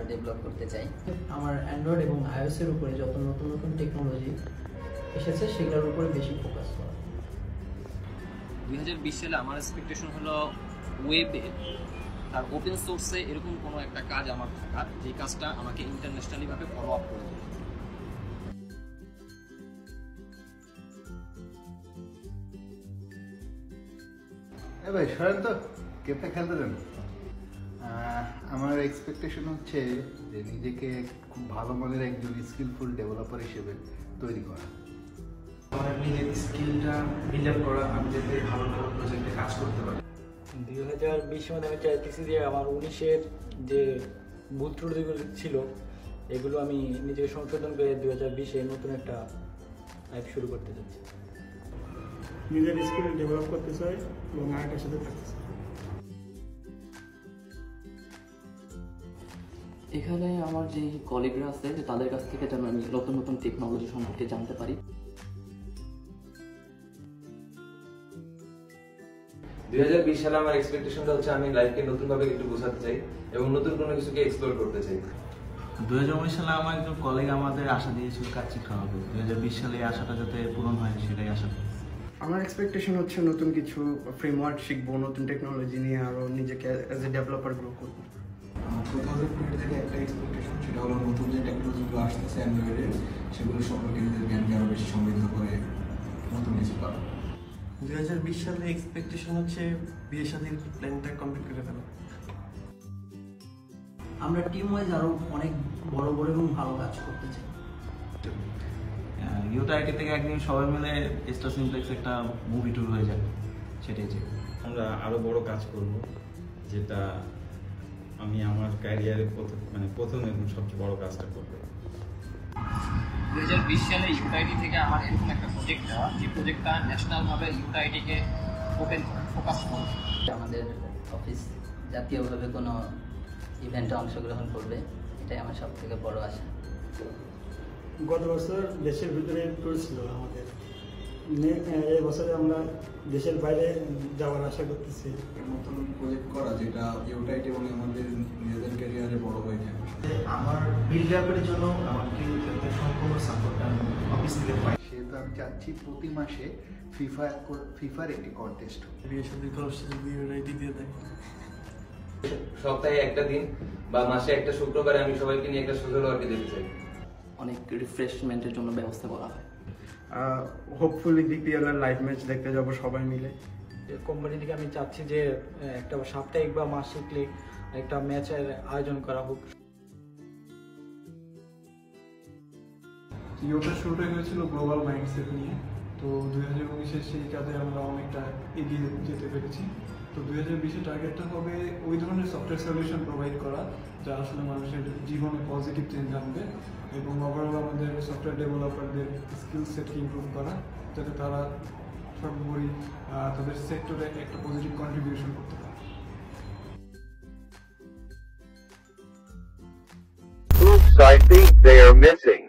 Develop করতে চাই। আমার অ্যান্ড্রয়েড এবং iOS এর উপরে যত নতুন নতুন টেকনোলজি এসেছে সেগুলোর উপরে বেশি ফোকাস করা। 2020 সালে আমার এক্সপেকটেশন হলো ওয়েবে আর ওপেন সোর্সে এরকম কোনো একটা কাজ আমার থাকা, যে কাজটা আমাকে ইন্টারন্যাশনালি ভাবে ফলো আপ করে দেবে। ভাই সরেন তো, গেমটা খেলতে দেন। আমার এক্সপেকটেশন হচ্ছে যে নিজেকে খুব ভালো মানের একজন স্কিলফুল ডেভেলপার হিসেবে তৈরি করা, আমার নিজের স্কিলটা বিল্ড আপ করা, আমি যাতে ভালো ভালো প্রজেক্টে কাজ করতে পারি। 2020 মধ্যে আমি চাইতেছি যে আমার 19-এর যে ভুল ত্রুটিগুলো ছিল এগুলো আমি নিজেকে সংশোধন করে 2020-এ নতুন একটা লাইফ শুরু করতে চাচ্ছি। নিজের স্কিল ডেভেলপ করতে চাই এবং আরেকটার সাথে থাকতে চাই। এখানে আমার যে কলিগরা আছে তাদের কাছ থেকে যেন আমি নতুন নতুন টেকনোলজি সম্পর্কে জানতে পারি। 2020 সালে আমার এক্সপেকটেশনটা হচ্ছে আমি লাইফকে নতুনভাবে একটু বোঝাতে চাই এবং নতুন কোনো কিছুকে এক্সপ্লোর করতে চাই। 2019 সালে আমার একজন কলিগ আমাদের আশা দিয়েছিল কাজ শিক্ষা হবে, 2020 সালে এই আশাটা যাতে পূরণ হয় সেটাই আশা করি। আমার এক্সপেকটেশন হচ্ছে নতুন কিছু ফ্রেমওয়ার্ক শিখবো, নতুন টেকনোলজি নিয়ে আরও নিজেকে অ্যাজ এ ডেভেলপার গ্রো করবো। 2020 থেকে একটা এক্সপেকটেশন, সেটা হলো নতুন যে টেকনোলজিগুলো আসতেছে অ্যান্ড্রয়েডের, সেগুলো সম্পর্কে নিজের জ্ঞানকে আরও বেশি সমৃদ্ধ করে নতুন কিছু করা। 2020 সালে এক্সপেকটেশন হচ্ছে বিয়ে শাদীর প্ল্যানটা কমপ্লিট করে ফেলা। আমরা টিম ওয়াইজ আরও অনেক বড় বড় এবং ভালো কাজ করতে চাই। ইউটাইটি থেকে একদিন সবাই মিলে স্টার সিমপ্লেক্স একটা মুভি ট্যুর হয়ে যাবে, সেটাই চাই। আমরা আরো বড় কাজ করব, যেটা আমি আমার ক্যারিয়ারে প্রথম এবং সবচেয়ে বড় কাজটা করব। 2020 সালে ইউটাইটি থেকে আমার এরকম একটা প্রজেক্ট দেওয়া, যে প্রজেক্টটা ন্যাশনালভাবে ইউটাইটিকে ওপেন করে ফোকাস করবে। আমাদের অফিস জাতীয়ভাবে কোনো ইভেন্টে অংশগ্রহণ করবে, এটাই আমার সব থেকে বড় আশা। গত বছর দেশের ভিতরে ট্যুর ছিল আমাদের, এই বছরে আমরা দেশের বাইরে যাওয়ার আশা করতেছি। নতুন প্রজেক্ট করা যেটা ইউটাইট এবং আমাদের নিজেদের ক্যারিয়ারে বড় হয়ে যায়। আমার বিল্ড আপের জন্য আমাকে সম্পূর্ণ সাপোর্ট আমি অফিস থেকে পাই। সেহেতু আমি চাচ্ছি প্রতি মাসে ফিফার একটি কন্টেস্ট হোক। বিয়ে শাদীর খরচটা যদি ইউনাইটি দিয়ে দেয়, সপ্তাহে একটা দিন বা মাসে একটা শুক্রবারে আমি সবাইকে নিয়ে একটা সোশ্যাল ওয়ার্কে যেতে চাই। অনেক রিফ্রেশমেন্টের জন্য ব্যবস্থা করা হয়। হোপফুলি বিপিএল এর লাইভ ম্যাচ দেখতে যাব সবাই মিলে। কোম্পানি থেকে আমি চাচ্ছি যে একটা সাপ্তাহিক বা মাসিকলি একটা ম্যাচের আয়োজন করা হোক। ইয়োটা শুরুটা হয়েছিল গ্লোবাল মাইন্ডসেট নিয়ে, তো 2019-এর সেই কাজে আমরা অনেকটা এগিয়ে যেতে পেরেছি। তো 2020-এর টার্গেটটা হবে ওই ধরনের সফটওয়্যার সলিউশন প্রোভাইড করা যা আসলে মানুষের জীবনে পজিটিভ চেঞ্জ আনবে, এবং ওভারঅল আমাদের সফটওয়্যার ডেভেলপারদের স্কিল সেটকে ইমপ্রুভ করা, যাতে তারা সর্বোপরি তাদের সেক্টরে একটা পজিটিভ কন্ট্রিবিউশন করতে পারে। Oops, I think they are missing.